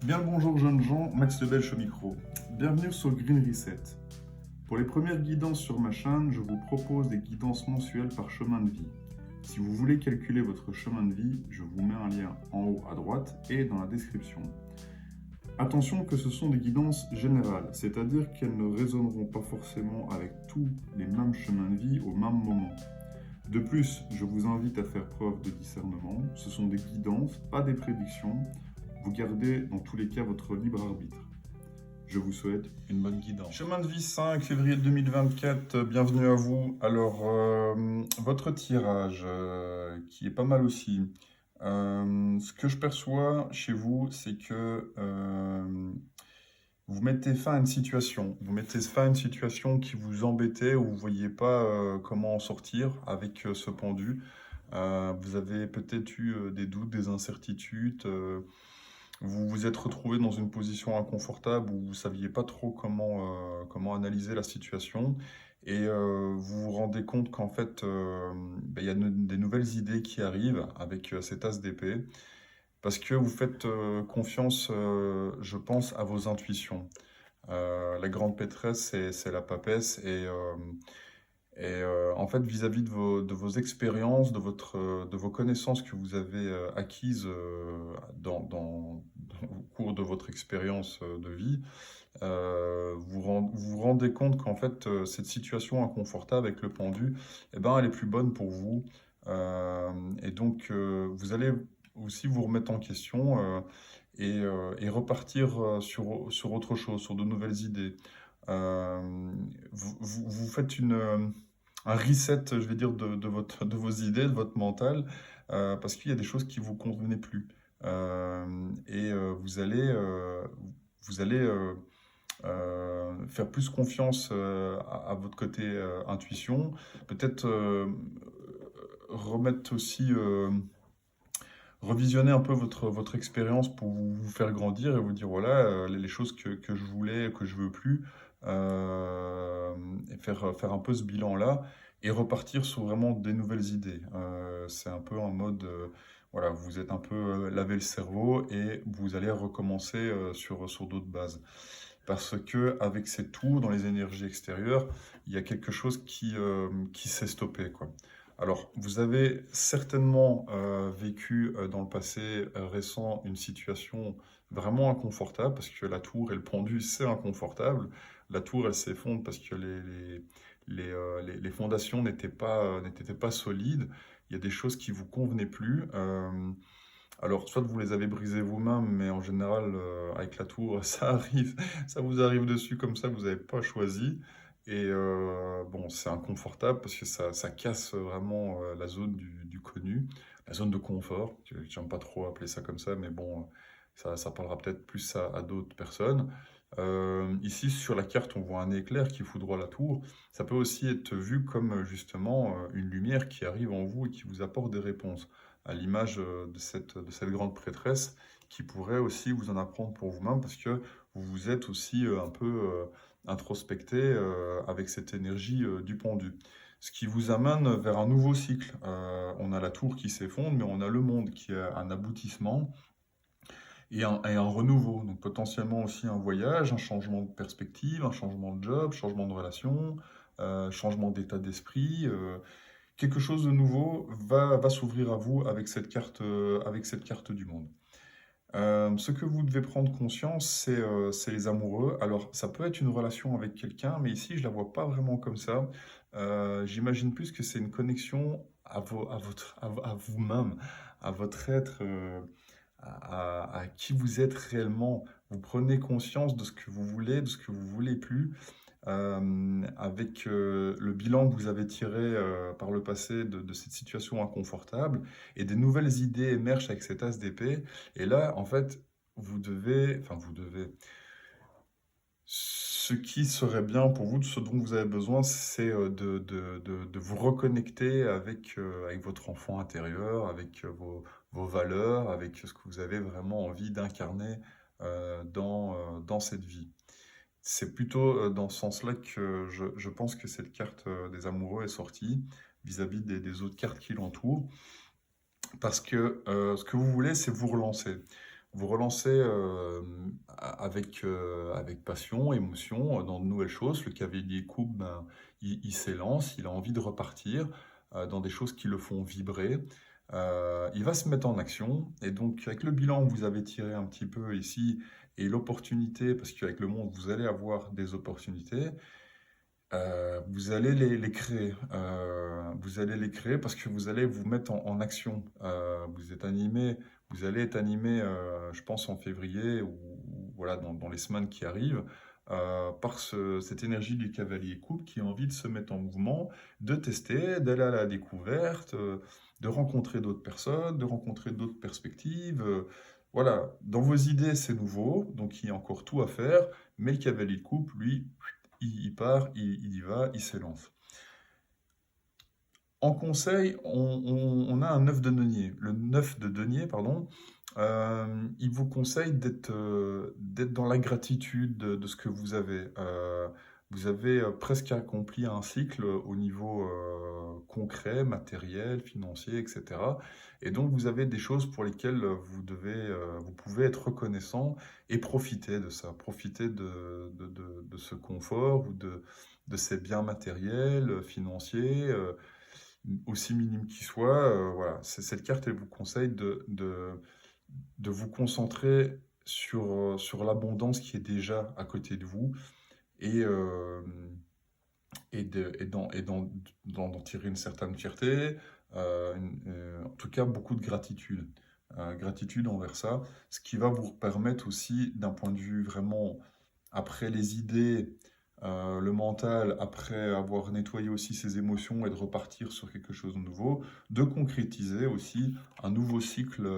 Bien le bonjour jeunes gens, Max Lebelche au micro. Bienvenue sur Green Reset. Pour les premières guidances sur ma chaîne, je vous propose des guidances mensuelles par chemin de vie. Si vous voulez calculer votre chemin de vie, je vous mets un lien en haut à droite et dans la description. Attention que ce sont des guidances générales, c'est-à-dire qu'elles ne résonneront pas forcément avec tous les mêmes chemins de vie au même moment. De plus, je vous invite à faire preuve de discernement. Ce sont des guidances, pas des prédictions. Vous gardez dans tous les cas votre libre arbitre. Je vous souhaite une bonne guidance. Chemin de vie 5 février 2024, bienvenue à vous. Alors, votre tirage, qui est pas mal aussi. Ce que je perçois chez vous, c'est que vous mettez fin à une situation. Vous mettez fin à une situation qui vous embêtait, où vous ne voyez pas comment en sortir avec ce pendu. Vous avez peut-être eu des doutes, des incertitudes. Vous vous êtes retrouvé dans une position inconfortable où vous ne saviez pas trop comment analyser la situation. Et vous vous rendez compte qu'en fait, il y a des nouvelles idées qui arrivent avec cet as d'épée. Parce que vous faites confiance, je pense, à vos intuitions. La grande pétresse, c'est la papesse. En fait, vis-à-vis de vos expériences, de vos connaissances que vous avez acquises au cours de votre expérience de vie, vous vous rendez compte qu'en fait, cette situation inconfortable avec le pendu, eh ben, elle est plus bonne pour vous. Et donc, vous allez aussi vous remettre en question et repartir sur autre chose, sur de nouvelles idées. Vous faites un reset, je vais dire, de vos idées, de votre mental, parce qu'il y a des choses qui ne vous convenaient plus. Vous allez faire plus confiance à votre côté intuition, peut-être remettre aussi, revisionner un peu votre expérience pour vous faire grandir et vous dire voilà, les choses que je voulais, que je veux plus, et faire un peu ce bilan-là et repartir sur vraiment des nouvelles idées. C'est un peu en mode, voilà, vous êtes un peu lavé le cerveau et vous allez recommencer sur d'autres bases. Parce que avec ces tours dans les énergies extérieures, il y a quelque chose qui s'est stoppé, quoi. Alors, vous avez certainement vécu dans le passé récent une situation vraiment inconfortable parce que la tour et le pendu, c'est inconfortable. La tour, elle s'effondre parce que les fondations n'étaient pas solides. Il y a des choses qui vous convenaient plus. Alors, soit vous les avez brisées vous-même, mais en général, avec la tour, ça arrive, ça vous arrive dessus comme ça, vous n'avez pas choisi. Et bon, c'est inconfortable parce que ça casse vraiment la zone du connu, la zone de confort. J'aime pas trop appeler ça comme ça, mais bon, ça parlera peut-être plus à d'autres personnes. Ici, sur la carte, on voit un éclair qui foudroie la tour. Ça peut aussi être vu comme justement une lumière qui arrive en vous et qui vous apporte des réponses à l'image de cette grande prêtresse qui pourrait aussi vous en apprendre pour vous-même parce que vous vous êtes aussi un peu introspecté avec cette énergie du pendu. Ce qui vous amène vers un nouveau cycle. On a la tour qui s'effondre, mais on a le monde qui a un aboutissement et un renouveau. Donc potentiellement aussi un voyage, un changement de perspective, un changement de job, changement de relation, changement d'état d'esprit. Quelque chose de nouveau va s'ouvrir à vous avec cette carte du monde. Ce que vous devez prendre conscience, c'est les amoureux. Alors, ça peut être une relation avec quelqu'un, mais ici, je ne la vois pas vraiment comme ça. J'imagine plus que c'est une connexion à vous-même, à votre être, à qui vous êtes réellement. Vous prenez conscience de ce que vous voulez, de ce que vous voulez plus avec le bilan que vous avez tiré par le passé de cette situation inconfortable et des nouvelles idées émergent avec cet as d'épée. Et là, en fait, vous devez, ce qui serait bien pour vous, ce dont vous avez besoin, c'est de vous reconnecter avec votre enfant intérieur, avec vos valeurs, avec ce que vous avez vraiment envie d'incarner dans cette vie. C'est plutôt dans ce sens-là que je pense que cette carte des amoureux est sortie vis-à-vis des autres cartes qui l'entourent. Parce que ce que vous voulez, c'est vous relancer. vous relancez avec passion, émotion, dans de nouvelles choses. Le cavalier coupe, ben, il s'élance, il a envie de repartir dans des choses qui le font vibrer. Il va se mettre en action. Et donc, avec le bilan que vous avez tiré un petit peu ici, et l'opportunité, parce qu'avec le monde, vous allez avoir des opportunités, vous allez les créer. Vous allez les créer parce que vous allez vous mettre en action. Vous allez être animé, je pense en février ou voilà, dans les semaines qui arrivent, par cette énergie du cavalier coupe qui a envie de se mettre en mouvement, de tester, d'aller à la découverte, de rencontrer d'autres personnes, de rencontrer d'autres perspectives. Voilà, dans vos idées, c'est nouveau, donc il y a encore tout à faire, mais le cavalier coupe, lui, il part, il y va, il s'élance. En conseil, on a un 9 de denier. Le 9 de denier, pardon, il vous conseille d'être dans la gratitude de ce que vous avez. Vous avez presque accompli un cycle au niveau concret, matériel, financier, etc. Et donc, vous avez des choses pour lesquelles vous pouvez être reconnaissant et profiter de ça, profiter de ce confort ou de ces biens matériels, financiers. Aussi minime qu'il soit, voilà, cette carte, elle vous conseille de vous concentrer sur l'abondance qui est déjà à côté de vous et, d'en tirer une certaine fierté, en tout cas beaucoup de gratitude. Gratitude envers ça, ce qui va vous permettre aussi d'un point de vue vraiment après les idées, le mental, après avoir nettoyé aussi ses émotions et de repartir sur quelque chose de nouveau, de concrétiser aussi un nouveau cycle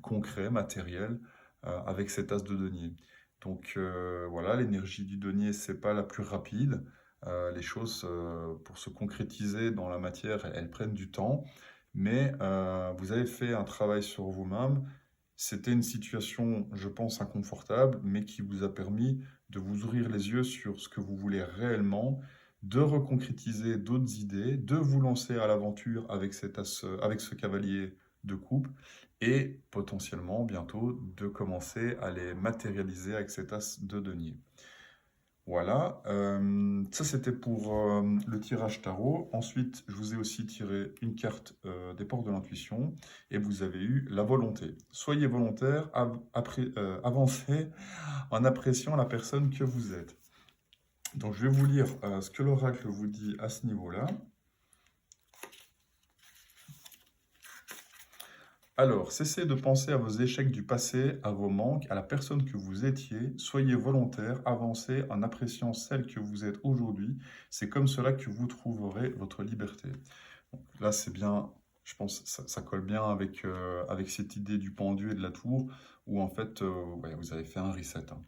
concret, matériel, avec cet as de denier. Donc voilà, l'énergie du denier, c'est pas la plus rapide. Les choses, pour se concrétiser dans la matière, elles prennent du temps, mais vous avez fait un travail sur vous-même. C'était une situation, je pense, inconfortable, mais qui vous a permis de vous ouvrir les yeux sur ce que vous voulez réellement, de reconcrétiser d'autres idées, de vous lancer à l'aventure avec avec ce cavalier de coupe, et potentiellement bientôt de commencer à les matérialiser avec cet as de denier. Voilà, ça c'était pour le tirage tarot. Ensuite, je vous ai aussi tiré une carte des portes de l'intuition et vous avez eu la volonté. Soyez volontaire, avancez en appréciant la personne que vous êtes. Donc je vais vous lire ce que l'oracle vous dit à ce niveau-là. Alors, cessez de penser à vos échecs du passé, à vos manques, à la personne que vous étiez. Soyez volontaire, avancez en appréciant celle que vous êtes aujourd'hui. C'est comme cela que vous trouverez votre liberté. Donc, là, c'est bien, je pense, ça colle bien avec cette idée du pendu et de la tour, où en fait, ouais, vous avez fait un reset. Hein.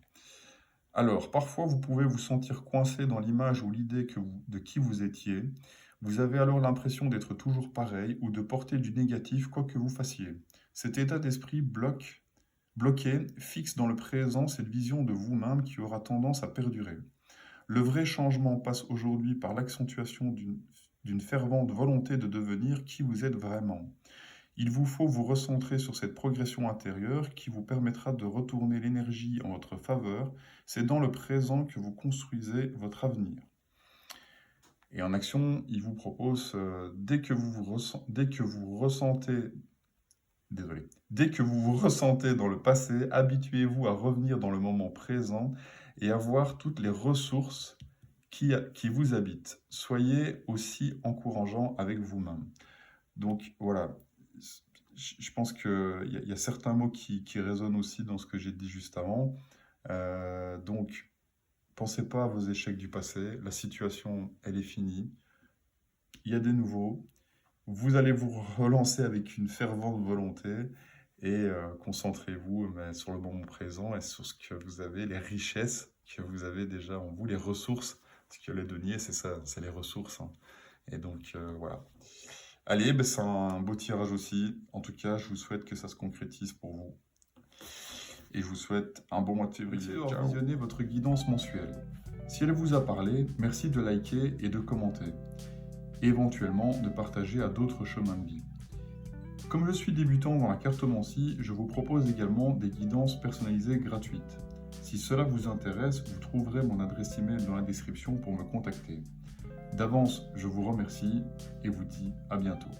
Alors, parfois, vous pouvez vous sentir coincé dans l'image ou l'idée de qui vous étiez. Vous avez alors l'impression d'être toujours pareil ou de porter du négatif quoi que vous fassiez. Cet état d'esprit bloqué fixe dans le présent cette vision de vous-même qui aura tendance à perdurer. Le vrai changement passe aujourd'hui par l'accentuation d'une fervente volonté de devenir qui vous êtes vraiment. Il vous faut vous recentrer sur cette progression intérieure qui vous permettra de retourner l'énergie en votre faveur. C'est dans le présent que vous construisez votre avenir. Et en action, il vous propose, dès que vous vous ressentez dans le passé, habituez-vous à revenir dans le moment présent et à voir toutes les ressources qui vous habitent. Soyez aussi encourageant avec vous-même. Donc voilà, je pense qu'il y a certains mots qui résonnent aussi dans ce que j'ai dit juste avant. Donc, pensez pas à vos échecs du passé. La situation, elle est finie. Il y a des nouveaux. Vous allez vous relancer avec une fervente volonté et concentrez-vous sur le moment présent et sur ce que vous avez, les richesses que vous avez déjà en vous, les ressources. Parce que les deniers, c'est ça, c'est les ressources. Hein. Et donc, voilà. Allez, c'est un beau tirage aussi. En tout cas, je vous souhaite que ça se concrétise pour vous. Et je vous souhaite un bon mois de février. Merci d'avoir visionné votre guidance mensuelle. Si elle vous a parlé, merci de liker et de commenter. Et éventuellement de partager à d'autres chemins de vie. Comme je suis débutant dans la cartomancie, je vous propose également des guidances personnalisées gratuites. Si cela vous intéresse, vous trouverez mon adresse email dans la description pour me contacter. D'avance, je vous remercie et vous dis à bientôt.